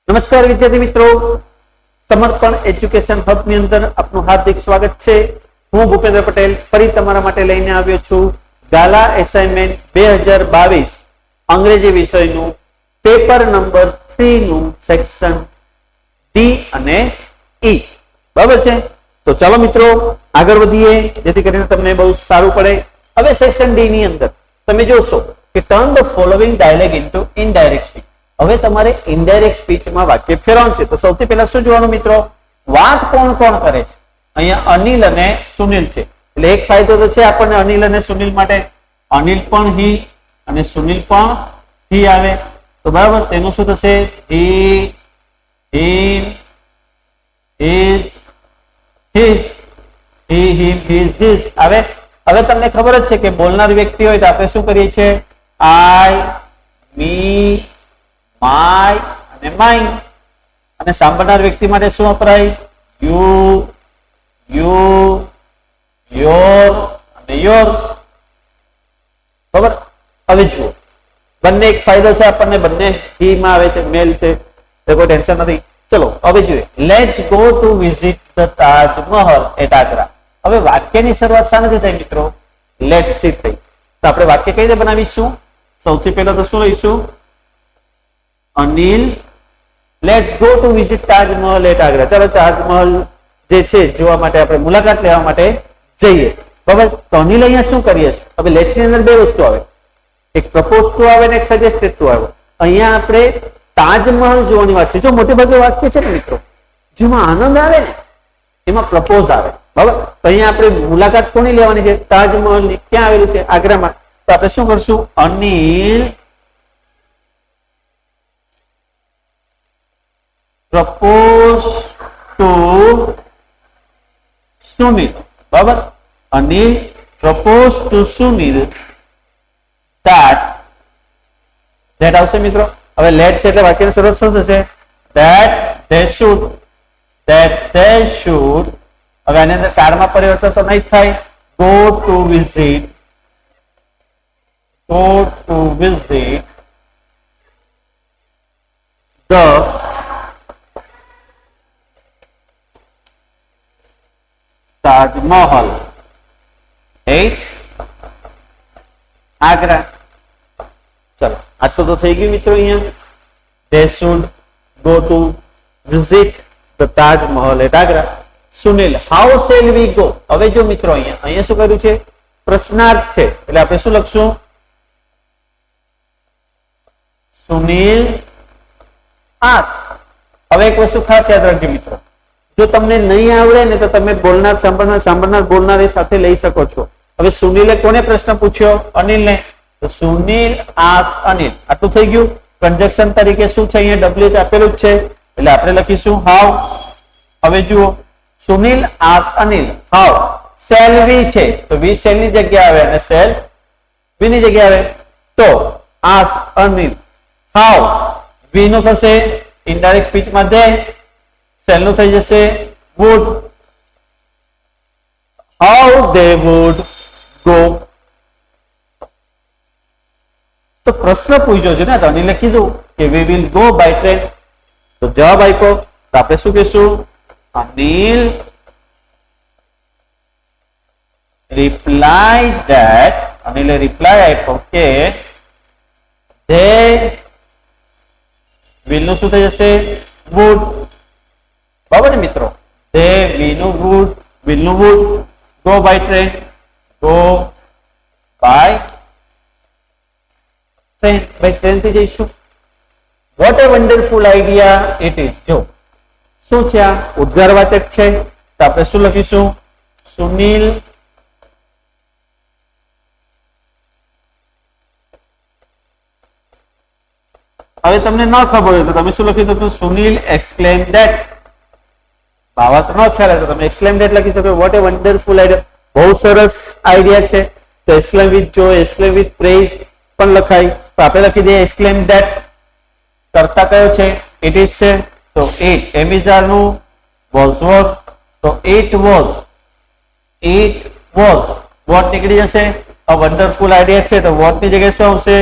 નમસ્કાર વિદ્યાર્થી મિત્રો, સમર્પણ એજ્યુકેશન હબ ની અંદર આપનું હાર્દિક સ્વાગત છે। હું ભૂપેન્દ્ર પટેલ ફરી તમારા માટે લઈને આવ્યો છું ગાલા એસાઇનમેન્ટ 2022 અંગ્રેજી વિષયનું પેપર નંબર 3 નું સેક્શન ડી અને ઈ। બરાબર છે? તો ચાલો મિત્રો આગળ વધીએ જેથી કરીને તમને બહુ સારું પડે। હવે સેક્શન ડી ની અંદર તમે જોશો કે turn the following dialogue into indirect speech. હવે તમારે ઇનડાયરેક્ટ સ્પીચમાં વાક્ય ફેરવવાનું છે। તો સૌથી પહેલા શું જોવાનું મિત્રો, વાત કોણ કોણ કરે છે? અહીંયા અનિલ અને સુનિલ છે, એટલે એક ફાયદો તો છે આપણને અનિલ અને સુનિલ માટે। અનિલ પણ હી અને સુનિલ પણ હી આવે તો બરાબર, તેનું શું થશે? હી, હિમ, હિઝ, હિઝ, હી, હિમ, હિઝ, હિઝ આવે। હવે તમને ખબર જ છે કે બોલનાર વ્યક્તિ હોય તો આપણે શું કરીએ છીએ? આઈ, મી, માય અને માઇન। અને સાંભળનાર વ્યક્તિ માટે શું વપરાય? યુ, યુ, યોર અને યોર્સ। બરાબર? હવે જુઓ, બંને એક ફાયદો છે આપણને, બંને હી માં આવે છે, મેલ છે, તો કોઈ ટેન્શન નથી। ચલો હવે જોઈએ, let's go to visit the Taj Mahal at Agra. હવે વાક્યની શરૂઆત શાનાથી થઈ મિત્રો? લેટ્સ થી થઈ। તો આપણે વાક્ય કઈ રીતે બનાવીશું? સૌથી પહેલા તો શું લઈશું? Anil let's go to visit Taj Mahal at Agra. ચાલો તાજમહલ જે છે જોવા માટે આપણે મુલાકાત લેવા માટે જઈએ। બરાબર? તો અનિલ અહીંયા શું કરીએ? હવે લેટ્સ ની અંદર બે વસ્તુ આવે, એક પ્રપોઝ ટુ આવે ને એક સજેસ્ટેડ ટુ આવે। અહીંયા આપણે તાજમહલ જોવાની વાત છે। જો મોટે ભાગે વાક્ય છે ને મિત્રો જેમાં આનંદ આવે ને એમાં પ્રપોઝ આવે। બરાબર? તો અહીંયા આપણે મુલાકાત કોની લેવાની છે? તાજમહલ ની। ક્યાં આવેલું છે? આગ્રામાં। તો આપણે શું કરશું? Anil propose to Sunil। બરાબર? Anil propose to Sunil that આવશે મિત્રો। હવે લેટ્સ એટલે વાક્યની શરૂઆત શું થશે? that they should હવે આની અંદર કાળમાં પરિવર્તન તો નહીં થાય। go to visit the Taj Mahal at Agra. ચલો આટલું તો થઈ ગયું મિત્રો। અહીંયા they should go to visit the Taj Mahal at Agra. Sunil how shall we go? હવે જો મિત્રો અહીંયા શું કર્યું છે? પ્રશ્નાર્થ છે, એટલે આપણે શું લખશું? સુનિલ ask। હવે એક વસ્તુ ખાસ યાદ રાખજો મિત્રો, જો તમને નહીં આવડે ને તો તમે બોલનાર સાંભળનાર બોલનાર એ સાથે લઈ શકો છો। હવે સુનિલે કોને પ્રશ્ન પૂછ્યો? અનિલને। તો સુનિલ આસ્ક અનિલ। આટલું થઈ ગયું। કન્જક્શન તરીકે શું છે? અહીંયા ડબલ્યુ આપેલું જ છે, એટલે આપણે લખીશું હાઉ। હવે જુઓ, Sunil ask Anil how shall we છે, તો વી શેલ ની જગ્યા આવે અને શેલ વી ની જગ્યા આવે। તો આસ્ક અનિલ હાઉ, વી નું થશે ઇનડાયરેક્ટ સ્પીચમાં દે, શેલ નું થઈ જશે would, how they would go। તો પ્રશ્ન પૂછ્યો છે ને, તો અનિલે કીધું કે we will go by train, તો જવાબ આપ્યો તો આપણે શું કહીશું? અનિલ replied that, અનિલે રિપ્લાય આપ્યો કે they will નું શું થઈ જશે? would। બરાબર ને મિત્રો? they will નું would go by train, by train થી જઈશું। what a wonderful idea it is। જો શું છે? આ ઉદ્ગારવાચક છે, તો આપણે શું લખીશું? સુનિલ હવે તમને ન ખબર હોય તો તમે શું લખી શકો? Sunil exclaim that। ભાવાર્થ ન ખ્યાલ હોય તો તમે exclaim that લખી શકો। what a wonderful idea, બહુ સરસ આઈડિયા છે। તો exclaim with joy, exclaim with praise પણ લખાય। તો આપણે લખી દઈએ exclaim that। કરતા કયો છે? it is છે, તો it એમિઝાર નું was તો it was what નીકળી જશે? a wonderful idea છે, તો what ની જગ્યાએ શું આવશે?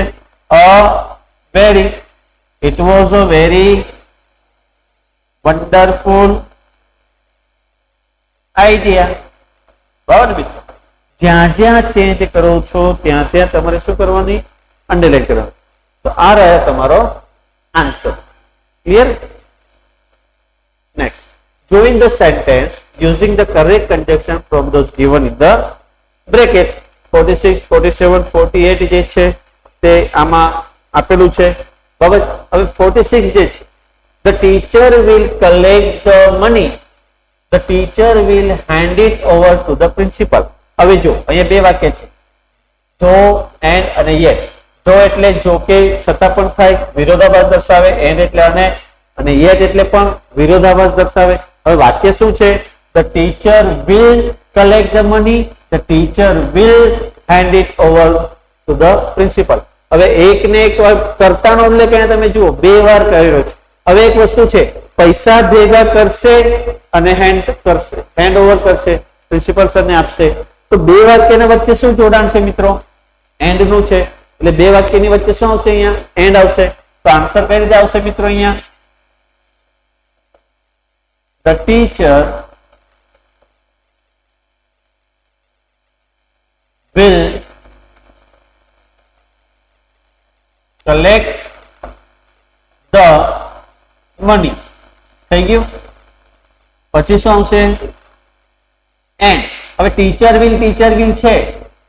a very, it was a very wonderful idea. બરાબર મિત્રો, જ્યાં જ્યાં ચેન્જ કરો છો ત્યાં ત્યાં તમારે શું કરવાની? અંડરલાઈન કરવાની. તો આ રહ્યા તમારો answer. Clear? Next, join the sentence using the correct conjunction from those given in the bracket. 46, 47, 48 જે છે તે આમાં આપેલું છે. બરાબર. હવે 46 જે છે, the teacher will collect the money, the teacher will hand it over to the principal. હવે જો અહીંયા બે વાક્ય છે, જો એન્ડ અને યેટ. જો એટલે જો કે છતાં પણ થાય, વિરોધાભાસ દર્શાવે. એન્ડ એટલે અને યેટ એટલે પણ વિરોધાભાસ દર્શાવે. હવે વાક્ય શું છે? the teacher will collect the money, the teacher will hand it over to the principal. હવે એક ને એક કરતાનો ઉલ્લેખ અહીંયા તમે જુઓ બે વાર કર્યો છે. હવે એક વસ્તુ છે, પૈસા ભેગા કરશે અને હેન્ડ ઓવર કરશે, પ્રિન્સિપલ સર ને આપશે. તો બે વાક્યના વચ્ચે શું જોડાણ છે મિત્રો? એન્ડ નું છે. એટલે બે વાક્યની વચ્ચે શું આવશે? અહીંયા એન્ડ આવશે. તો આન્સર કઈ રીતે આવશે મિત્રો? અહીંયા the teacher will collect the money. થઈ ગયું. પછી શું આવશે? એન્ડ. હવે ટીચર વિલ છે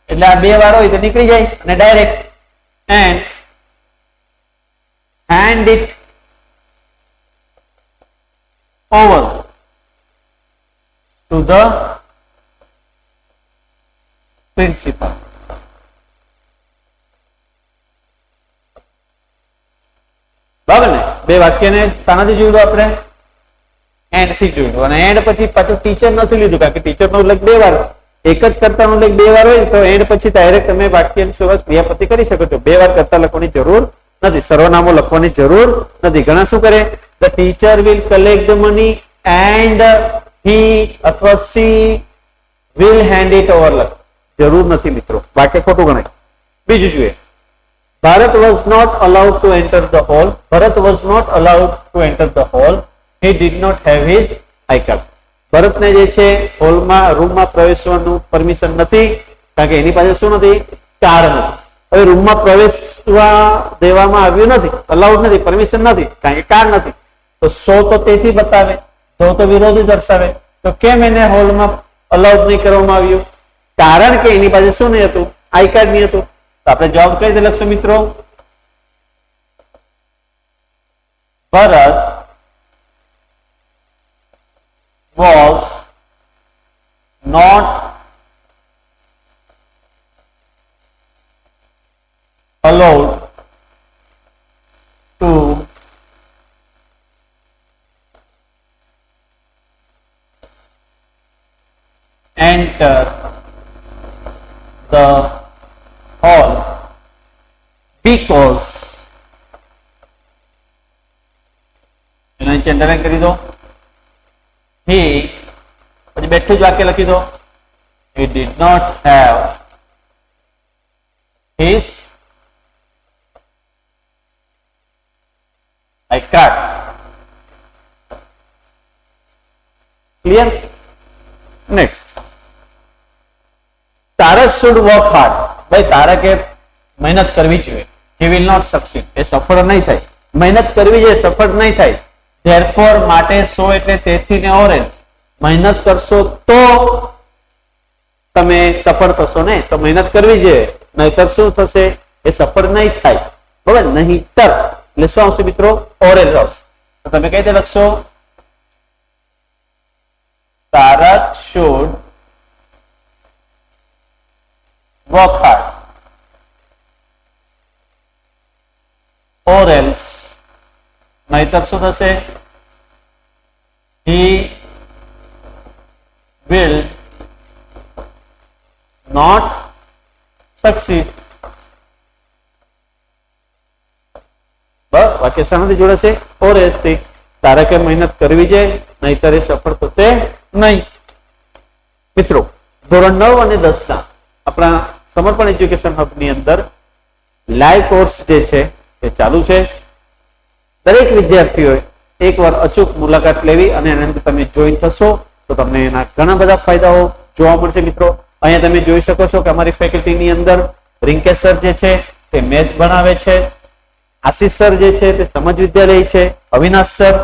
એટલે આ બે વાર હોય તો નીકળી જાય અને direct and hand it over to the principal. બરાબર ને? બે વાક્યને શાનાથી જોડ્યું આપણે? એન્ડ થી જોડ્યું. અને એન્ડ પછી પાછું ટીચર નથી લીધું, કારણ કે ટીચર નો ઉલ્લેખ બે વાર, એક જ કર્તા નો ઉલ્લેખ બે વાર હોય તો એન્ડ પછી ડાયરેક્ટ તમે વાક્યની શરૂઆત ક્રિયાપતિ કરી શકો છો. બે વાર કર્તા લખવાની જરૂર નથી, સર્વનામો લખવાની જરૂર નથી. ઘણા શું કરે? the teacher will collect the money and he અથવા she will hand it over. જરૂર નથી મિત્રો, વાક્ય ખોટું ગણાય. બીજું જોઈએ, Bharat was not allowed to enter the hall. Bharat was not allowed to enter the hall. He did not have his I card. ભરતને જે છે હોલમાં રૂમમાં પ્રવેશવાનું પરમિશન નથી, કારણ કે એની પાસે શું નથી? કાર નથી. હવે રૂમમાં પ્રવેશવા દેવામાં આવ્યું નથી, અલાઉડ નથી, પરમિશન નથી, કારણ કે કાર નથી. તો સો તો તેથી બતાવે, તો વિરોધી દર્શાવે. તો કેમ એને હોલમાં અલાઉડ નહીં કરવામાં આવ્યું? કારણ કે એની પાસે શું નહીં હતું? આઈ કાર્ડ નહીં હતું. તો આપણે જવાબ કઈ રીતે લખશું મિત્રો? ભરત was not allowed to enter the hall because underline કરી દો. he પછી બેઠું જ વાક્ય લખી દો. he did not have his I card. Clear? Next, Tarak should work hard. ભાઈ તારકે મહેનત કરવી જોઈએ. he will not succeed. એ સફળ નહીં થાય. મહેનત કરવી જોઈએ, સફળ નહીં થાય. therefore માટે so એટલે તેથી ને ઓરેન્જ. મહેનત કરશો તો તમે સફળ થશો ને, તો મહેનત કરવી જોઈએ. નહીતર શું થશે? એ સફળ નહીં થાય. બરાબર? નહીતર એટલે શું આવશે મિત્રો? ઓરેન્જ આવશે. તો તમે કઈ રીતે લખશો? Tarak should work hard or else નહીતર શું થશે? he will not succeed. બસ વાક્ય શાનાથી જોડાશે? or else થી. તારકે મહેનત કરવી જોઈએ, નહીતર એ સફળ થશે નહીં. મિત્રો, ધોરણ 9 અને 10 ના આપણા સમર્પણ એજ્યુકેશન હબ ની અંદર લાઈવ કોર્સ જે છે એ ચાલુ છે. દરેક વિદ્યાર્થીઓએ એકવાર અચૂક મુલાકાત લેવી અને એની અંદર તમે જોઈન થશો તો તમને એના ઘણા બધા ફાયદાઓ જોવા મળશે મિત્રો. અહીંયા તમે જોઈ શકો છો કે અમારી ફેકલ્ટીની અંદર રિંકેશ સર જે છે તે મેથ્સ ભણાવે છે, આશીષ સર જે છે તે સમજ વિદ્યાલય છે, અવિનાશ સર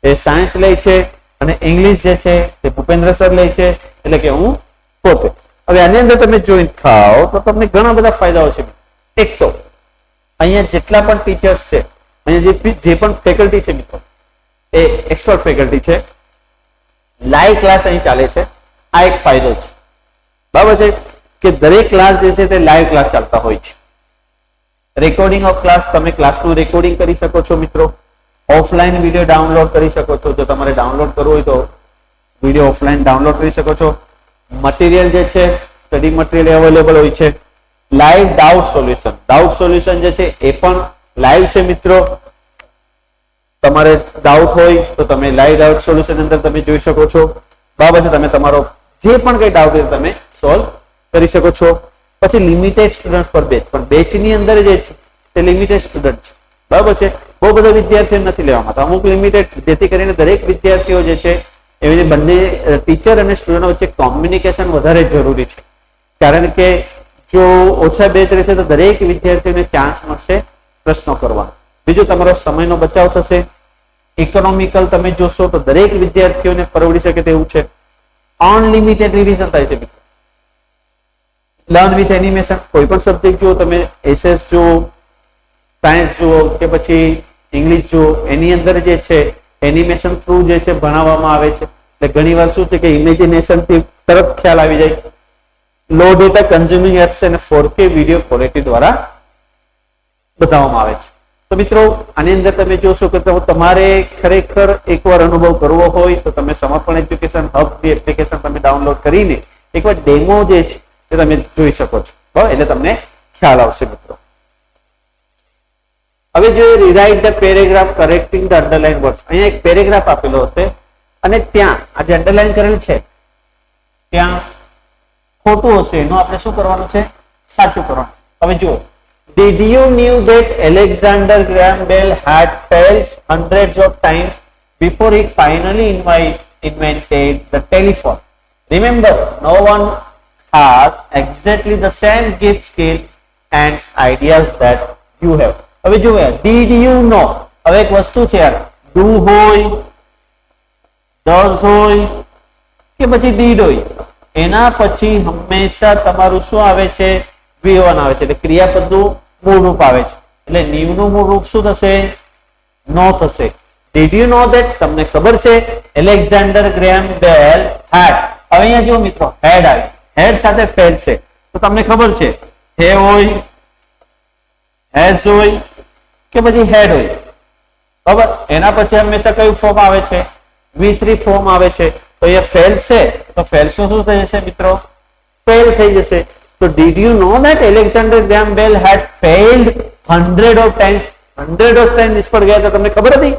એ સાયન્સ લે છે અને ઇંગ્લિશ જે છે તે ભૂપેન્દ્ર સર લે છે, એટલે કે હું પોતે. હવે આની અંદર તમે જોઈન થાઓ તો તમને ઘણા બધા ફાયદાઓ છે. એક તો અહીંયા જેટલા પણ ટીચર્સ છે, અહીંયા જે પણ ફેકલ્ટી છે મિત્રો એ એક્સપર્ટ ફેકલ્ટી છે, લાઈવ ક્લાસ અહીં ચાલે છે. આ એક ફાયદો છે, બરાબર છે, કે દરેક ક્લાસ જે છે તે લાઈવ ક્લાસ ચાલતા હોય છે. રેકોર્ડિંગ ઓફ ક્લાસ, તમે ક્લાસનું રેકોર્ડિંગ કરી શકો છો મિત્રો. ઓફલાઈન વિડીયો ડાઉનલોડ કરી શકો છો. જો તમારે ડાઉનલોડ કરવું હોય તો વિડીયો ઓફલાઈન ડાઉનલોડ કરી શકો છો. મટીરિયલ જે છે સ્ટડી મટીરિયલ અવેલેબલ હોય છે. લાઈવ ડાઉટ સોલ્યુશન જે છે એ પણ લાઈવ છે મિત્રો. તમારે ડાઉટ હોય તો તમે લાઈવ ડાઉટ સોલ્યુશન અંદર તમે જોઈ શકો છો. બરાબર છે, તમે તમારો જે પણ કઈ ડાઉટ હોય તમે સોલ્વ કરી શકો છો. પછી લિમિટેડ સ્ટુડન્ટ પર બેચ, પણ બેચ ની અંદર જે છે તે લિમિટેડ સ્ટુડન્ટ છે. બરાબર છે, બહુ બધા વિદ્યાર્થીઓ નથી લેવામાં, અમુક લિમિટેડ, જેથી કરીને દરેક વિદ્યાર્થીઓ જે છે એવી બંને ટીચર અને સ્ટુડન્ટ વચ્ચે કોમ્યુનિકેશન વધારે જરૂરી છે. કારણ કે જો ઓછા બેચ રહેશે તો દરેક વિદ્યાર્થીઓને ચાન્સ મળશે પ્રશ્નો કરવાનો. બીજું, તમારો સમયનો બચાવ થશે. ઇકોનોમિકલ તમે જોશો તો દરેક વિદ્યાર્થીઓને પરવડી શકે તેવું છે. અનલિમિટેડ રિવિઝન થાય છે મિત્રો. લર્ન વિથ એનિમેશન, કોઈ પણ સબ્જેક્ટ જુઓ તમે, એસએસ જુઓ, સાયન્સ જુઓ કે પછી ઇંગ્લિશ જુઓ, એની અંદર જે છે એનિમેશન થ્રુ જે છે ભણાવવામાં આવે છે. એટલે ઘણી વાર શું છે કે ઇમેજિનેશન થી તરત ખ્યાલ આવી જાય. લો ડેટા કન્ઝ્યુમિંગ એપ્સ અને 4K વિડીયો ક્વોલિટી દ્વારા બતાવવામાં આવે છે. તો મિત્રો આની અંદર તમે જોશો કે તમારે ખરેખર એકવાર અનુભવ કરવો હોય તો તમે સમર્પણ એજ્યુકેશન હબ ની એપ્લિકેશન તમે ડાઉનલોડ કરીને એકવાર ડેમો જે છે એ તમે જોઈ શકો છો. બરાબર, એટલે તમને ખ્યાલ આવશે મિત્રો. હવે જો rewrite the paragraph correcting the underline words, અહીંયા એક પેરેગ્રાફ આપેલો હશે અને ત્યાં આ જે અંડરલાઇન કરેલ છે ત્યાં ખોટું હશે, એનું આપણે શું કરવાનું છે? સાચું કરવાનું. હવે જુઓ, did you knew that Alexander Graham Bell had failed hundreds of times before he finally invented the telephone? Remember, no one has exactly the same gift, skill and ideas that you have. હવે જુઓ, did you know, હવે એક વસ્તુ છે યાર, do હોય, does હોય કે પછી did હોય, એના પછી હંમેશા તમારું શું આવે છે? V1 આવે છે. એટલે ક્રિયાપદનું મૂળ રૂપ આવે છે. એટલે નીવનું મૂળ રૂપ શું થશે? નો થશે. Did you know that, તમને ખબર છે એલેક્ઝાન્ડર ગ્રેહામ બેલ had, હવે અહીંયા જો મિત્રો had આવે, had સાથે failed છે તો તમને ખબર છે have હોય, has હોય કે પછી had હોય. બરાબર, એના પછી હંમેશા કયું ફોર્મ આવે છે? V3 ફોર્મ આવે છે. તો એ failed છે તો failed શું થઈ જશે મિત્રો? fail થઈ જશે. So did you know that Alexander Graham Bell had failed hundred of times નિષ્ફળ ગયા? તો તમને ખબર હતી?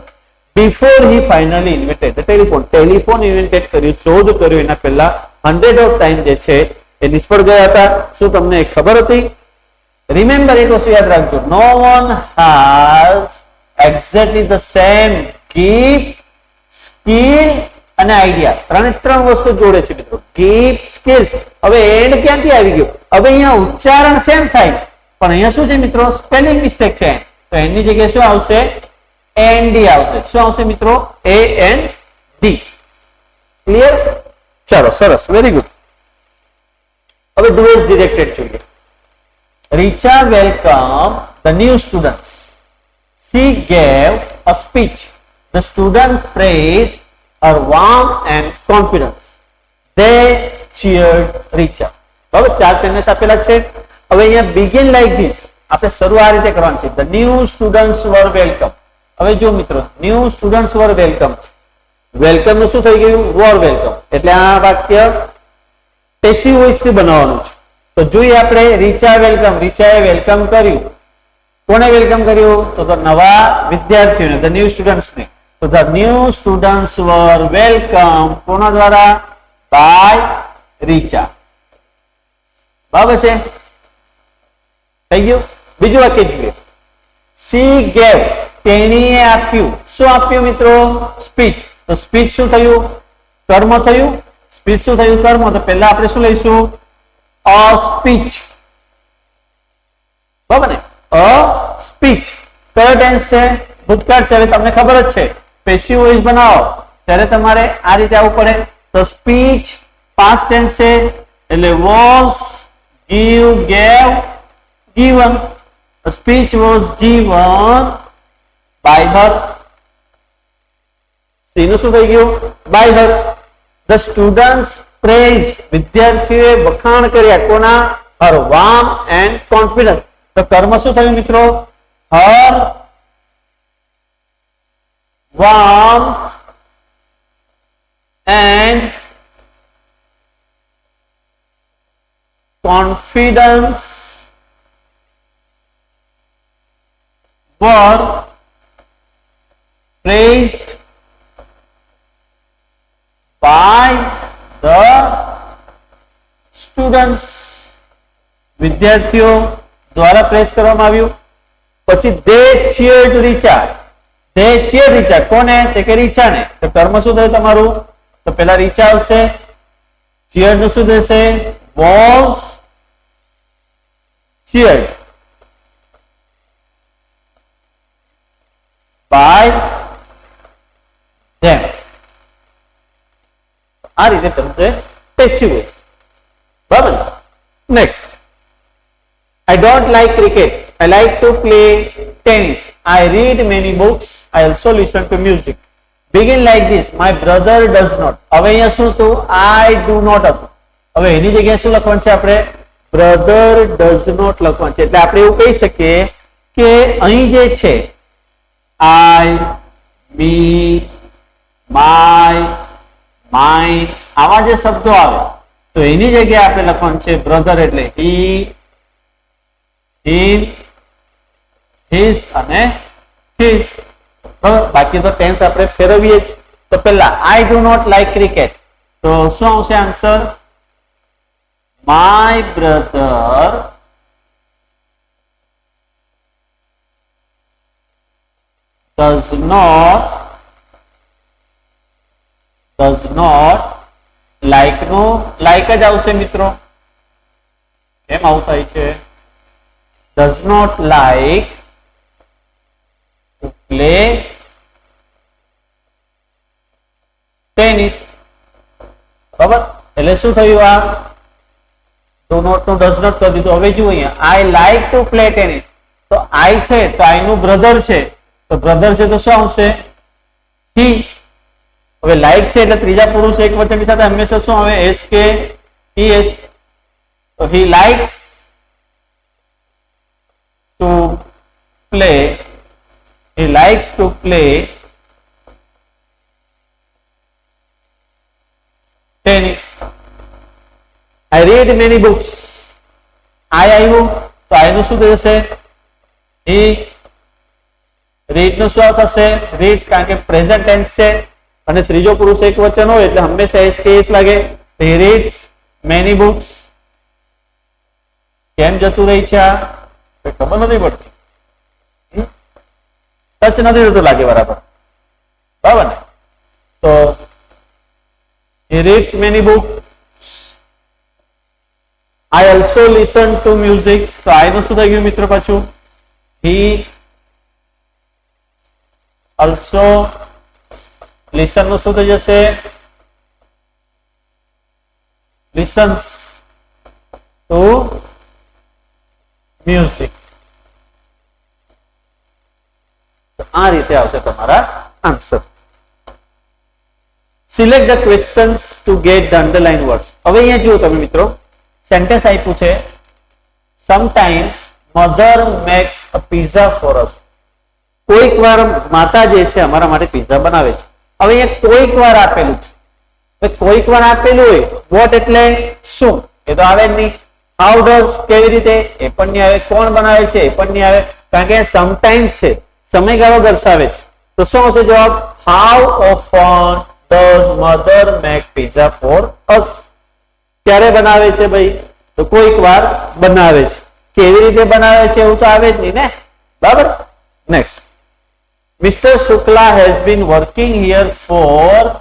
Before he finally invented the telephone, telephone invented કર્યું, શોધ કર્યું એના પહેલા 100 of time જે છે એ નિષ્ફળ ગયા હતા. શું તમને ખબર હતી? રિમેમ્બર, એક વસ્તુ યાદ રાખજો, no one has exactly the same gift, skill અને આઈડિયા. ત્રણ વસ્તુ જોડે છે મિત્રો, ગિફ્ટ, સ્કિલ. હવે એન્ડ ક્યાંથી આવી ગયો? હવે અહીંયા ઉચ્ચારણ સેમ થાય છે પણ અહીંયા શું છે મિત્રો? સ્પેલિંગ મિસ્ટેક છે. તો એની જગ્યાએ શું આવશે? એનડી આવશે. શું આવશે મિત્રો? AND. ક્લિયર? ચાલો, સરસ, વેરી ગુડ. હવે ડુ એઝ ડિરેક્ટેડ જોઈએ. Richa welcomed the new students. She gave a speech. The student praised her warmth and confidence. They cheered Richa. હવે 4 સેન્ટેન્સ આપેલા છે. હવે અહીંયા begin like this, આપણે શરૂ આ રીતે કરવાનું છે. The new students were welcome. હવે જો મિત્રો, new students were welcome. Welcome નું શું થઈ ગયું? were welcome. એટલે આ વાક્ય પેસિવ વોઇસ થી બનાવવાનું છે. તો જોઈએ આપણે, રીચા વેલકમ, રીચાએ વેલકમ કર્યું. કોને વેલકમ કર્યું? તો નવા વિદ્યાર્થીઓને, ધ ન્યૂ સ્ટુડન્ટ્સ ને. તો the new students were welcome કોના દ્વારા? બાય રીચા. બરાબર છે, થઈ ગયું. બીજું વાક્ય જોઈએ, સી ગેવ. તેણીએ આપ્યું. શું આપ્યું મિત્રો? સ્પીચ. તો સ્પીચ શું થયું? કર્મ થયું. સ્પીચ શું થયું? કર્મ. તો પહેલા આપણે શું લઈશું? A speech. બરાબર ને? A speech. કયો ટેન્સ છે? ભૂતકાળ છે. હવે તમને ખબર જ છે પેસિવ વોઇસ બનાવો ત્યારે તમારે આ રીતે આવવું પડે. તો સ્પીચ પાસ્ટ ટેન્સ છે એટલે was, give, gave, given. The speech was given by her. સીનું શું થઈ ગયું? by her. The students praised. વિદ્યાર્થીઓએ વખાણ કર્યા કોના? her warm and confidence. તો કર્મ શું થયું મિત્રો? her warmth and confidence were praised by the students. વિદ્યાર્થીઓ દ્વારા પ્રેસ કરવામાં આવ્યું. પછી they cheered Richa. they cheered Richa. કોને? તે કે રીચાને. તો કર્મ શું થયું તમારું? તો પહેલા રીચા આવશે. cheered નું શું થશે? was cheered by them. આ રીતે તમને પેસિવ વોઇસ. બરાબર. Next. I don't like cricket. I like to play tennis. I read many books. I also listen to music. Begin like this. My brother does not. હવે અહીંયા શું હતું? I do not હતું. હવે એની જગ્યાએ શું લખવાનું છે આપણે? brother does not લખવાનું છે. એટલે આપણે એવું કહી શકીએ કે અહીં જે છે I, me, my, mine આવા જે શબ્દો આવે તો એની જગ્યાએ આપણે લખવાનું છે brother એટલે he, him, his અને his. બાકી તો ટેન્સ આપણે ફેરવીએ જ. તો પહેલા I do not like cricket. તો શું આવશે answer? My brother does not like. નો like જ આવશે મિત્રો. કેમ આવું થાય છે? does not like to play tennis. બરાબર. એટલે શું થયું? આ do not નું does not કરી દીધું. હવે જુઓ અહીંયા I like to play tennis. તો I છે તો I નું બ્રધર છે. તો બ્રધર છે તો શું આવશે? he. હવે like છે એટલે ત્રીજા પુરુષ એક વચનની સાથે હંમેશા શું આવે? s કે es. તો he likes to play. He likes to play tennis. I read many books. I આવ્યું તો I નું શું થશે? he. read નું શું થશે? reads કારણ કે પ્રેઝન્ટ ટેન્સ છે અને ત્રીજો પુરુષ એક વચન હોય એટલે હંમેશા s કે s લાગે. he reads many books. કેમ જતું રહી છે? આ ખબર નથી પડતી. ટચ નથી થતું લાગે બરાબર. બરાબર ને? તો he reads many books. I also listen to music. તો I નું શું થઈ ગયું મિત્રો પાછું? he also listen નું શું થઈ જશે? listens to music. આ રીતે આવશે તમારા answer. Select the questions to get the underline words. હવે અહીંયા જુઓ તમે મિત્રો સેન્ટેન્સ આપ્યું છે sometimes mother max a pizza for us. કોઈક વાર માતા જે છે અમારા માટે પિઝા બનાવે છે. હવે અહીંયા કોઈક વાર આપેલું છે. કોઈક વાર આપેલું હોય વોટ એટલે શું? એ તો આવે જ નહીં. હાઉ ડઝ કેવી રીતે? એ પણ નહીં આવે. કોણ બનાવે છે? એ પણ નહીં આવે કારણ કે સમટાઈમ્સ છે, સમયગાળો દર્શાવે છે. તો શું હશે જવાબ? How often does mother make pizza for us. ક્યારે બનાવે છે ભાઈ? તો કોઈક વાર બનાવે છે. કેવી રીતે બનાવે છે એવું તો આવે જ નહીં ને. બરાબર. Next. Mister Shukla has been working here for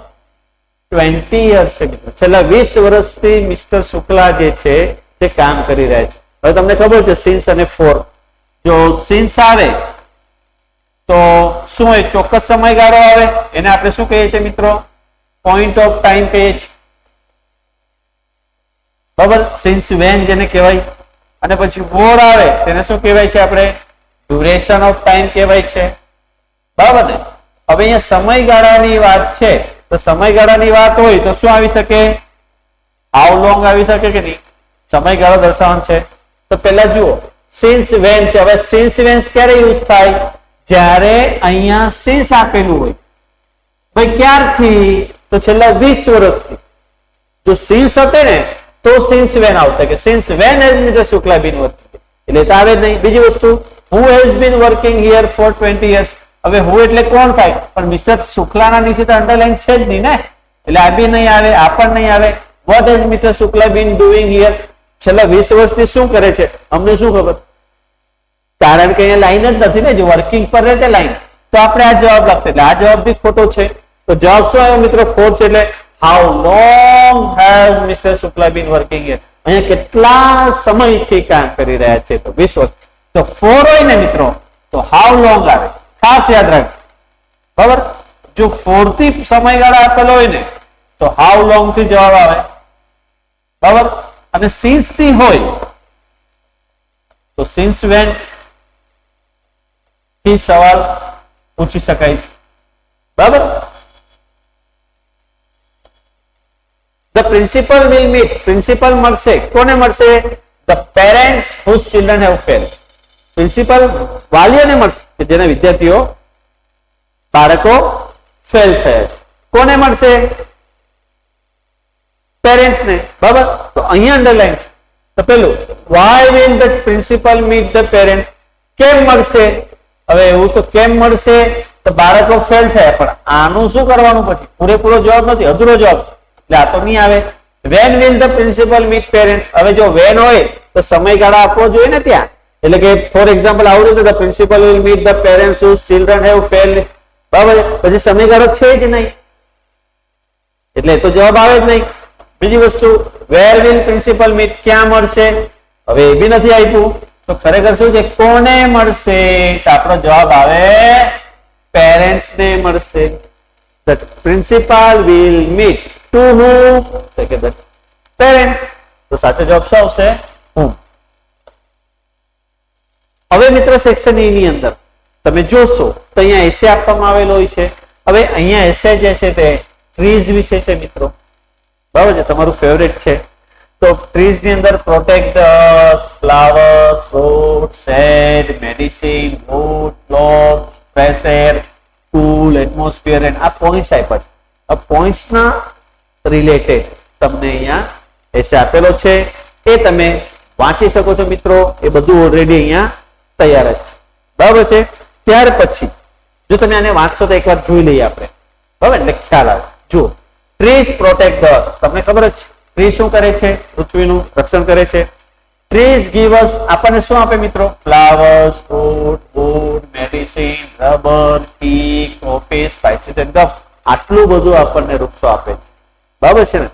20 years છે મિત્રો. છેલ્લા 20 વર્ષથી મિસ્ટર શુક્લા જે છે તે કામ કરી રહ્યા છે. હવે તમને ખબર છે સિન્સ અને ફોર, જો સિન્સ આવે તો શું હોય, ચોક્કસ સમયગાળો આવે, એને આપણે શું કહીએ છીએ મિત્રો? પોઈન્ટ ઓફ ટાઈમ કહીએ છીએ. બરાબર, સિન્સ વેન જેને કહેવાય. અને પછી ફોર આવે તેને શું કહેવાય છે આપણે? ડ્યુરેશન ઓફ ટાઈમ કહેવાય છે. બરાબર ને? હવે અહીંયા સમયગાળાની વાત છે, તો સમયગાળાની વાત હોય તો શું આવી શકે? હાઉ લોંગ આવી શકે કે નહીં? સમયગાળો દર્શાવવાનો છે તો પહેલા જુઓ સિન્સ વેન છે. હવે સિન્સ વેન ક્યારે યુઝ થાય? જ્યારે અહીંયા સિન્સ આપેલું હોય. ભાઈ ક્યારથી? તો છેલ્લા 20 વર્ષથી. જો સિન્સ હતે ને તો સિન્સ વેન આવતા, કે since when has mister Shukla been working, એટલે તો આવે જ નહીં. બીજી વસ્તુ, who has been working here for 20 years. હવે હુ એટલે કોણ થાય? પણ મિસ્ટર શુક્લાના નીચે તો અંડરલાઈન છે જ નહીં ને, એટલે આ બી નહીં આવે, આ પણ નહીં આવે. What has mister Shukla been doing here? છેલ્લા 20 વર્ષથી શું કરે છે? અમને શું ખબર? કારણ કે અહીંયા લાઈન જ નથી ને, જો વર્કિંગ પર રહે તે લાઈન, તો આપણે આ જવાબ લખતે, એટલે આ જવાબ બી ખોટો છે. તો જવાબ શું આવ્યો મિત્રો? 4 છે. એટલે how long has mister Shukla been working here? અહીંયા કેટલા સમયથી કામ કરી રહ્યા છે? તો 20 વર્ષ. તો 4 હોય ને મિત્રો તો હાઉ લોંગ આવે, ખાસ યાદ રાખજો. બરાબર, જો 4 થી સમયગાળા આપેલો હોય ને તો હાઉ લોંગ થી જવાબ આવે. બરાબર, અને સિન્સ થી હોય તો સિન્સ વેન થી સવાલ પૂછી શકાય છે. બરાબર, the principal will meet, principal મળશે. કોને મળશે? The parents whose children have failed. Principal વાલીઓને મળશે કે જેના વિદ્યાર્થીઓ બાળકો ફેલ થયા છે. કોને મળશે? પેરેન્ટ્સ ને. બરાબર, તો અહીંયા અંડરલાઈન છે. તો પેલું, why will the principal meet the parents? કેમ મળશે? હવે એવું તો કેમ મળશે? તો બાળકો ફેલ થયા, પણ આનું શું કરવાનું? પછી પૂરેપૂરો જવાબ નથી, અધૂરો જવાબ, એટલે આ તો નહીં આવે. When will the principal meet parents? હવે જો વેન હોય તો સમયગાળા આપવો જોઈએ ને ત્યાં. એટલે કે ફોર એક્ઝામ્પલ આવું રીતે the principal will meet the parents whose children have failed. બરાબર, પછી સમયગાળો છે જ નહીં, એટલે તો જવાબ આવે જ નહીં. બીજી વસ્તુ, વેર વિલ પ્રિન્સિપલ મીટ? ક્યાં મળશે? હવે એ બી નથી આપ્યું, તો ખરેખર શું છે? કોને મળશે? તો આપણો જવાબ આવે પેરેન્ટ્સ ને મળશે. The principal will meet to whom? તો કે ધ પેરેન્ટ્સ. તો સાચો જવાબ શું આવશે? whom. હવે મિત્રો સેક્શન E ની અંદર તમે જોશો તો અહીંયા એસે આપવામાં આવેલો હોય છે. હવે અહીંયા એસે જે છે તે ટ્રીઝ વિશે છે મિત્રો. બરાબર છે, તમારું ફેવરેટ છે. તો ટ્રીઝ ની અંદર protect flower, fruit, shade, medicine, wood, cloth, fresh air, cool, atmosphere and આ પોઈન્ટ્સ આપ્યા છે. આ પોઈન્ટ્સ ના રિલેટેડ તમને અહીંયા એસે આપેલો છે, એ તમે વાંચી શકો છો મિત્રો. એ બધું ઓલરેડી અહીંયા તૈયાર જ છે. બરાબર છે. ત્યાર પછી જો તમે આને વાંચશો તો એકવાર જોઈ લઈએ આપણે. બરાબર, એટલે ખ્યાલ આવે. જુઓ, ટ્રીઝ પ્રોટેક્ટ ધ અર્થ. તમને ખબર જ છે ટ્રી શું કરે છે? પૃથ્વીનું રક્ષણ કરે છે. ટ્રીઝ ગીવ અસ, આપણને શું આપે મિત્રો? Flowers, fruit, wood, medicine, rubber, tea, coffee, spices and gum. આટલું બધું આપણને વૃક્ષો આપે છે. બરાબર છે ને?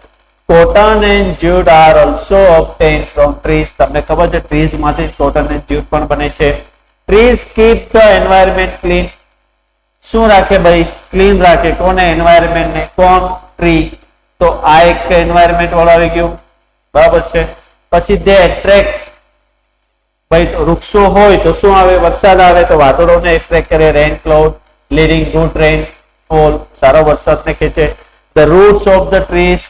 Cotton and jute are also obtained from trees. તમને ખબર છે ટ્રીઝ માંથી કોટન એન્ડ જ્યુટ પણ બને છે. Trees keep the environment clean. શું રાખે ભાઈ? ક્લીન રાખે. કોને? એન્વાયરમેન્ટ ને. કોણ? ટ્રી. તો આ એક એન્વાયરમેન્ટ વાળું આવી ગયું. બરાબર છે. પછી દે એટ્રેક્ટ, ભાઈ વૃક્ષો હોય તો શું આવે? વરસાદ આવે તો વાદળોને એટ્રેક્ટ કરે. Rain cloud leading good rainfall, સારો વરસાદને ખેંચે. The roots of the trees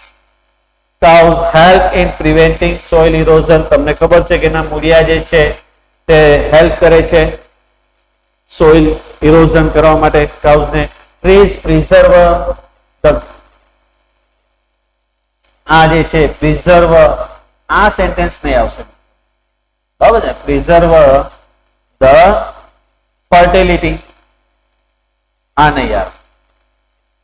cows help in preventing soil erosion. તમને ખબર છે કે એના મૂળિયા જે છે તે હેલ્પ કરે છે સોઇલ ઇરોઝન કરવા માટે cows ને. ટ્રીઝ પ્રિઝર્વ ધ, આ જે છે પ્રિઝર્વ, આ સેન્ટેન્સ નહીં આવશે. બરાબર છે? પ્રિઝર્વ ધ ફર્ટિલિટી, આ નહીં યાર.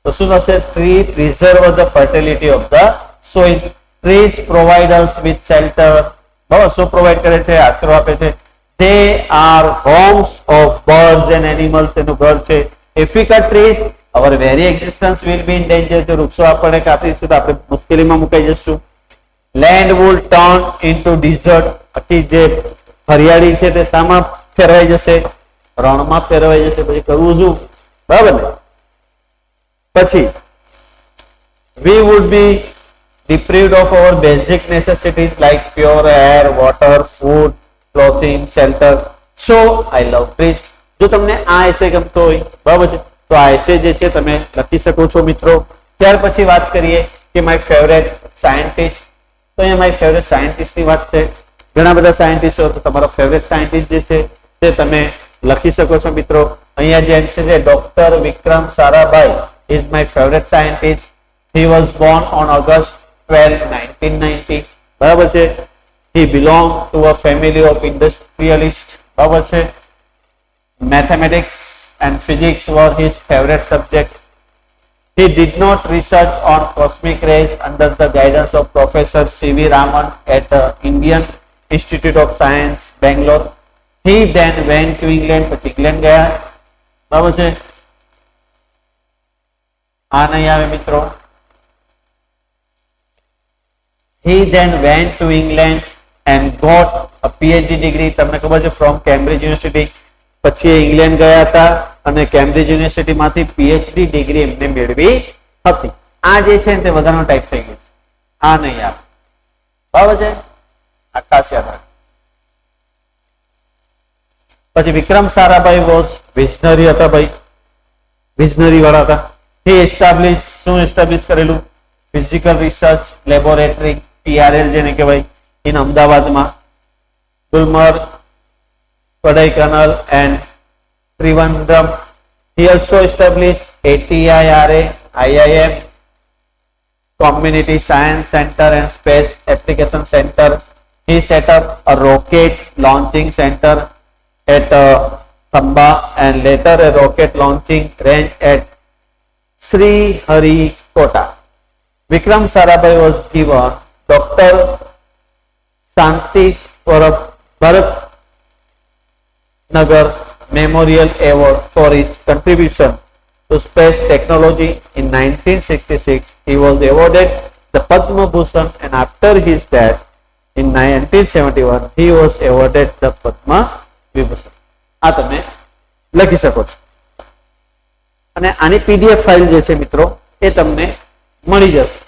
તો શું થશે? Tree preserve the fertility of the soil. Trees provide us with shelter. બરાબર, શું પ્રોવાઇડ કરે છે? આશરો આપે છે. They are homes of birds and animals. એનું ઘર છે. If we cut trees, our very existence will be in danger. જો વૃક્ષો આપણે કાપીશું તો આપણે મુશ્કેલીમાં મુકાઈ જશું. Land will turn into desert. આખી જે હરિયાળી છે તે શામાં ફેરવાઈ જશે? રણમાં ફેરવાઈ જશે. પછી કરવું શું? બરાબર ને? પછી we would be deprived of our basic necessities like pure air, water, food, clothing, shelter. So I love trees. જો તમને આ એસે ગમતો હોય, બરાબર છે, તો આ એસે જે છે તમે લખી શકો છો મિત્રો. ત્યાર પછી વાત કરીએ કે માય ફેવરેટ સાયન્ટિસ્ટ. તો અહીંયા માય ફેવરેટ સાયન્ટિસ્ટની વાત છે. ઘણા બધા સાયન્ટિસ્ટો, તો તમારો ફેવરેટ સાયન્ટિસ્ટ જે છે તે તમે લખી શકો છો મિત્રો. અહીંયા જે આન્સર છે doctor Vikram Sarabhai is my favorite scientist. He was born on August 12, 1990. બરાબર છે. He belonged to a family of industrialists. બરાબર છે. Mathematics and physics were his favorite subject. He did not research on cosmic rays under the guidance of Professor C.V. Raman at the Indian Institute of Science, Bangalore. He then went to England. પછી England ગયા. બરાબર છે. આ નહીં આવે મિત્રો. He then went to England and got a PhD degree. તમને ખબર છે from Cambridge University. પછી ઇંગ્લેન્ડ ગયા હતા અને કેમ્બ્રિજ યુનિવર્સિટીમાંથી PhD ડિગ્રી એમને મેળવી હતી. આ જે છે તે વધારાનો ટાઈપ થઈ ગયું. આ નહીં આવે. બરાબર છે. આ ખાસ યાદ રાખો. પછી વિક્રમ સારાભાઈ વોઝ વિઝનરી હતા ભાઈ. વિઝનરી વાળા હતા. he established શું એસ્ટાબ્લિશ કરેલું? ફિઝિકલ રિસર્ચ લેબોરેટરી PRL જેને કહેવાય ઇન અમદાવાદમાં. Gulmarg, Kodaikanal and Trivandrum. He also established ATIRA, IIM, Community Science Center and Space Application Center. He set up a rocket launching center at Thamba and later a rocket launching range at Sriharikota. Vikram Sarabhai was given Dr. Shanti Bharat Nagar Memorial Award for his contribution to space technology. In 1966, he was awarded the Padma Bhushan, and after his death in 1971, he was awarded the Padma Vibhushan. આ તમે લખી શકો છો. અને આની PDF file જે છે મિત્રો એ તમને મળી જશે.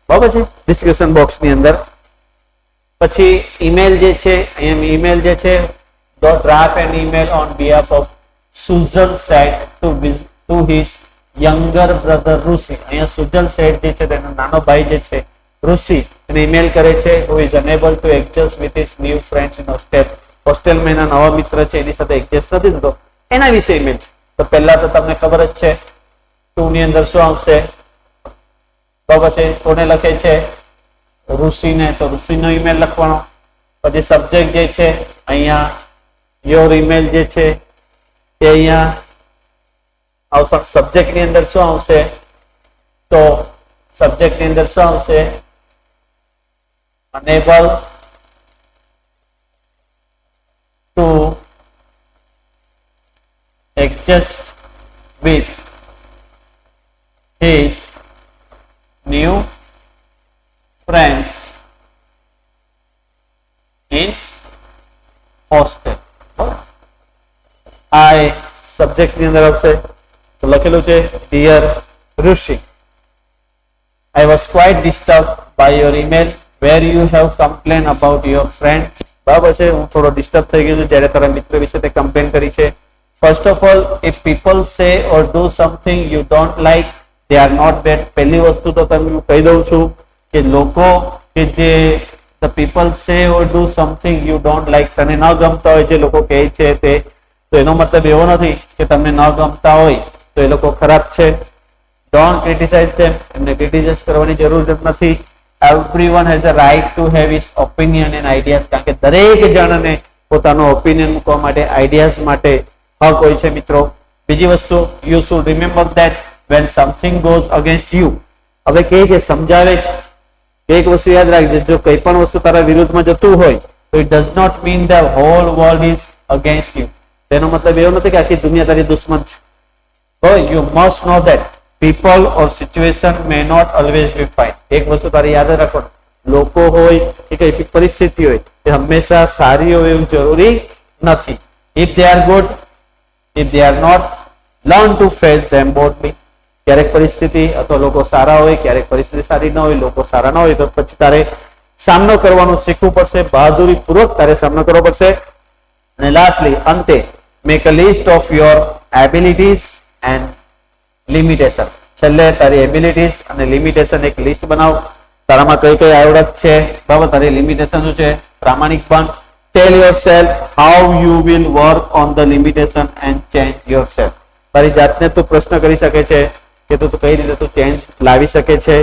બરાબર છે. ડિસ્ક્રિપ્શન બોક્સની અંદર. પછી ઈમેલ જે છે, અહીંયા ઈમેલ જે છે draft an email on behalf of Sujal Seth to his younger brother Rusi. અહીંયા સુજલ શેઠ જે છે તેનો નાનો ભાઈ જે છે ઋષિ એને ઈમેલ કરે છે who is unable to adjust with his new friends in hostel. હોસ્ટેલમાં એના નવા મિત્ર છે એની સાથે એડજસ્ટ નથી થતો એના વિશે ઈમેલ છે. તો પહેલા તો તમને ખબર જ છે 2 ની અંદર શું આવશે? તો પછી કોને લખે છે? ઋષિને. તો ઋષિનો ઈમેલ લખવાનો. પછી સબ્જેક્ટ જે છે અહીંયા યોર ઈમેલ જે છે તે અહીંયા આવશે. સબ્જેક્ટની અંદર શું આવશે? તો સબ્જેક્ટની અંદર શું આવશે? Unable to adjust with his new friends in hostel. આ સબ્જેક્ટ ની અંદર આવશે. તો લખેલું છે dear Rishi, I was quite disturbed by your email where you have complained about your friends. બરાબર છે. હું થોડો ડિસ્ટર્બ થઈ ગયો છું જ્યારે તારા મિત્ર વિશે તે કમ્પ્લેન કરી છે. First of all, if people say or do something you don't like, they are not bad. પહેલી વસ્તુ તો તમને કહી દઉં છું કે લોકો કે જે the people say or do something you don't like, તને ન ગમતા હોય જે લોકો કહે છે તે, તો એનો મતલબ એવો નથી કે તમને ન ગમતા હોય તો એ લોકો ખરાબ છે. Don't criticize them. એમને ક્રિટિસાઇઝ કરવાની જરૂર જ નથી. Everyone has a right to have his opinion and ideas. કારણ કે દરેક જણને પોતાનો ઓપિનિયન મૂકવા માટે, આઈડિયાઝ માટે હક હોય છે મિત્રો. બીજી વસ્તુ, you should remember that when something goes against you. હવે કહે છે, સમજાવે છે. એક વસ્તુ યાદ રાખજો, જો કઈ પણ વસ્તુ તારા વિરુદ્ધમાં જતું હોય તો it does not mean the whole world is against you. તેનો મતલબ એવો નથી કે આખી દુનિયા તારી દુશ્મન છે. You must know that people or situation may not always be fine. એક વસ્તુ તારે યાદ રાખો, લોકો હોય કે કઈ પરિસ્થિતિ હોય તે હંમેશા સારી હોય એવું જરૂરી નથી. If they are good, if they are not, learn to face them boldly. ક્યારેક પરિસ્થિતિ અથવા લોકો સારા હોય, ક્યારેક પરિસ્થિતિ સારી ન હોય, લોકો સારા ન હોય, તો પછી તારે સામનો કરવાનું શીખવું પડશે, બહાદુરી પૂર્વક તારે સામનો કરવો પડશે. અને લાસ્ટલી અંતે make a list of your abilities and limitation. છેલ્લે તારી એબિલિટીઝ અને લિમિટેશન એક લિસ્ટ બનાવ. તારામાં કઈ કઈ આવડત છે, બરાબર, તારી લિમિટેશન શું છે, પ્રામાણિક પણ. Tell yourself how you will work on the limitation and change yourself. તારી જાતને તું પ્રશ્ન કરી શકે છે કે તું કઈ રીતે તું ચેન્જ લાવી શકે છે.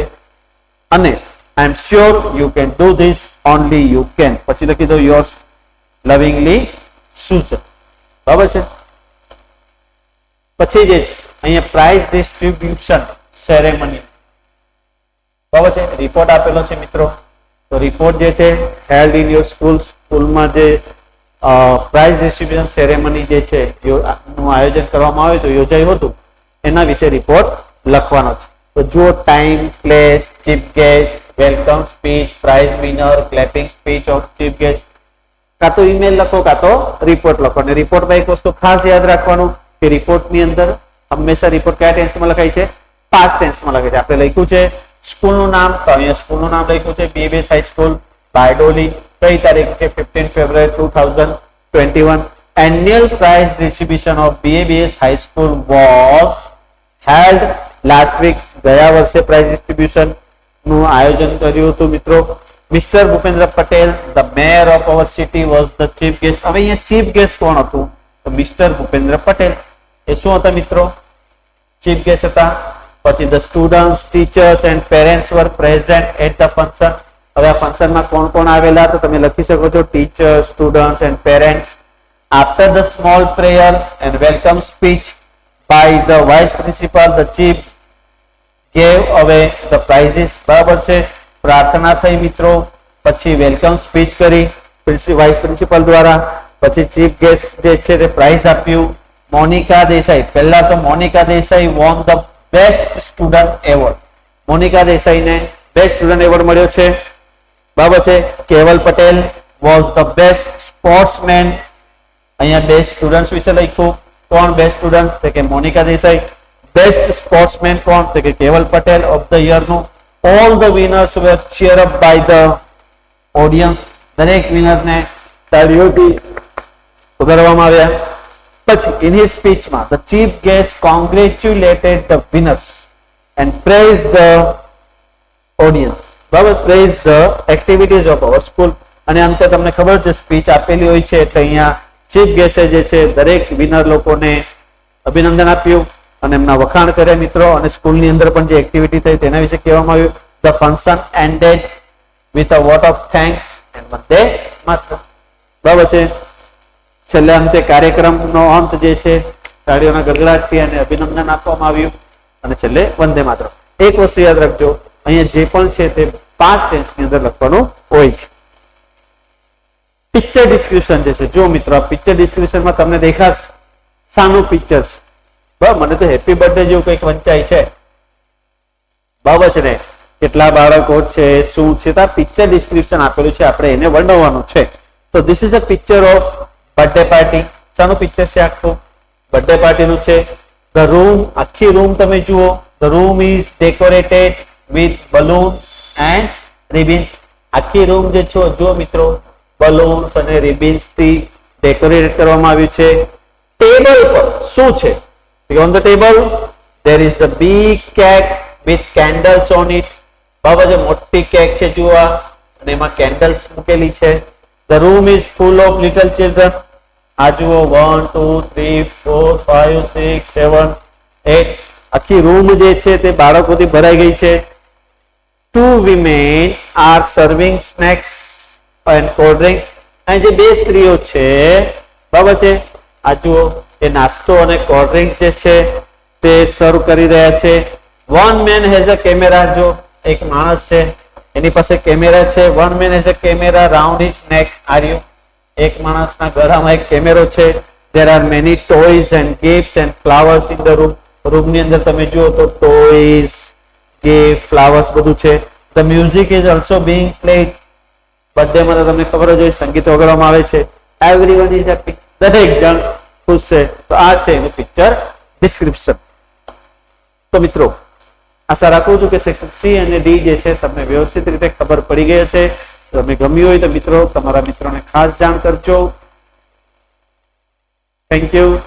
અને I am sure you can do this, only you can. પછી લખી દો yours lovingly Susan. બરાબર છે. પછી જે છે અહીંયા પ્રાઇઝ ડિસ્ટ્રીબ્યુશન સેરેમની, બરાબર છે, રિપોર્ટ આપેલો છે મિત્રો. તો રિપોર્ટ જે છે હેલ્ડ ઇન યોર સ્કૂલમાં જે પ્રાઇઝ ડિસ્ટ્રીબ્યુશન સેરેમની જે છે નું આયોજન કરવામાં આવ્યું હતું, યોજાયું હતું, એના વિશે રિપોર્ટ લખવાનો છે. તો જુઓ time, place, chief guest, welcome speech, prize winner, clapping speech of chief guest. કાં તો ઈમેલ લખો કાં તો રિપોર્ટ લખો. અને રિપોર્ટમાં એક વસ્તુ ખાસ યાદ રાખવાનું કે રિપોર્ટની અંદર હંમેશા રિપોર્ટ કયા ટેન્સમાં લખાય છે, પાસ્ટ ટેન્સમાં લખાય છે. આપણે લખ્યું છે સ્કૂલનું નામ, તો અહીંયા સ્કૂલનું નામ લખ્યું છે BBS હાઈ સ્કૂલ બારડોલી. કઈ તારીખ છે 15 ફેબ્રુઆરી 2021. Annual prize distribution of BBS high school was held last week. ગયા વર્ષે પ્રાઇઝ ડિસ્ટ્રીબ્યુશન નું આયોજન કર્યું હતું મિત્રો. Mister Bhupendra Patel, the mayor of our city, was the chief guest. હવે અહીંયા ચીફ ગેસ્ટ કોણ હતું? તો મિસ્ટર ભૂપેન્દ્ર પટેલ. એ શું હતા મિત્રો? ચીફ ગેસ્ટ હતા. પછી the students, teachers and parents were present at the function. હવે આ ફંક્શનમાં કોણ કોણ આવેલા તો તમે લખી શકો છો teachers, students and parents. After the small prayer and welcome speech by the vice principal, the chief gave away the prizes. બરાબર છે. પ્રાર્થના થઈ મિત્રો, પછી વેલકમ સ્પીચ કરી વાઇસ પ્રિન્સિપલ દ્વારા, પછી ચીફ ગેસ્ટ જે છે તે પ્રાઇઝ આપ્યું. મોનિકા દેસાઈ, પહેલા તો Monika Desai won the best student award. Monika દેસાઈને બેસ્ટ સ્ટુડન્ટ એવોર્ડ મળ્યો છે. બરાબર છે. Keval Patel was the best sportsman. અહીંયા બેસ્ટ સ્ટુડન્ટ વિશે લખ્યું. કોણ બેસ્ટ સ્ટુડન્ટ? તો કે મોનિકા દેસાઈ. બેસ્ટ સ્પોર્ટ્સમેન કોણ? તો કે કેવલ પટેલ. ઓફ ધ યર નું all the winners were cheered up by the audience. દરેક વિનરને તાળીઓથી ઉગાડવામાં આવ્યા. પછી in his speech માં the chief guest congratulated the winners and praised the audience. બરાબર, praised the activities of our school. અને અંતે તમને ખબર છે સ્પીચ આપેલી હોય છે એટલે અહીંયા ચીફ ગેસ્ટે જે છે દરેક વિનર લોકોને અભિનંદન આપ્યું અને એમના વખાણ કરે મિત્રો. અને સ્કૂલની અંદર પણ જે એક્ટિવિટી થઈ તેના વિશે કહેવામાં આવ્યું. The function ended with a vote of thanks and Vande Mataram. બરાબર છે. છેલ્લે અંતે કાર્યક્રમનો અંત જે છે તાળીઓના ગડગડાટથી અને અભિનંદન આપવામાં આવ્યું અને છેલ્લે વંદે માતરમ. એક વસ્તુ યાદ રાખજો, અહીંયા જે પણ છે તે પાસ્ટ ટેન્સની અંદર લખવાનું હોય છે. પિક્ચર ડિસ્ક્રિપ્શન જે છે, જો મિત્રો આ પિક્ચર ડિસ્ક્રિપ્શનમાં તમને દેખાશે શાનું પિક્ચર છે. બરાબર, મને તો હેપી બર્થડે જેવું કંઈક વંચાય છે. બરાબર છે ને, કેટલા બાળકો છે, શું છે, તો આ પિક્ચર ડિસ્ક્રિપ્શન આપેલું છે, આપણે એને વર્ણવવાનું છે. તો this is a picture of birthday party. શાનું પિક્ચર છે? આખું બર્થડે પાર્ટીનું છે. ધ રૂમ, આખી રૂમ તમે જુઓ. The room is decorated with balloons and ribbons. આખી રૂમ જે છો જુઓ મિત્રો, બલૂન્સ અને રિબિન્સ થી ડેકોરેટ કરવામાં આવ્યું છે. ટેબલ પર શું છે? On the table there is a big cake with candles on it. બરાબર છે. મોટી કેક છે જુઓ અને એમાં કેન્ડલ્સ મૂકેલી છે. The room is full of little children. આ જુઓ 1 2 3 4 5 6 7 8. આખી રૂમ જે છે તે બાળકોથી ભરાઈ ગઈ છે. Two women are serving snacks and cold drinks. અહીં જે બે સ્ત્રીઓ છે, બરાબર છે, આ જુઓ એ નાસ્તો અને કોલ્ડ ડ્રિંક્સ જે છે તે સર્વ કરી રહ્યા છે. One man has a camera. જો એક માણસ છે એની પાસે કેમેરા છે. One man has a camera round his નેક. આર્યુ એક માણસના ગળામાં એક કેમેરો છે. There are many toys and gifts and flowers in the room. રૂમની અંદર તમે જુઓ તો ટોયસ ગિફ્ટ ફ્લાવર્સ બધું છે. The music is also being played. Birthday માં તો તમને ખબર જ હોય સંગીત વગાડવામાં આવે છે. Everyone is happy. દરેક જણ ખુશ છે. તો આ છે એનું પિક્ચર ડિસ્ક્રિપ્શન. તો મિત્રો આશા રાખું છું કે સેક્શન સી અને ડી જે છે તમને વ્યવસ્થિત રીતે ખબર પડી ગઈ હશે. તમને ગમ્યું હોય તો મિત્રો તમારા મિત્રોને ખાસ જાણ કરજો. Thank you.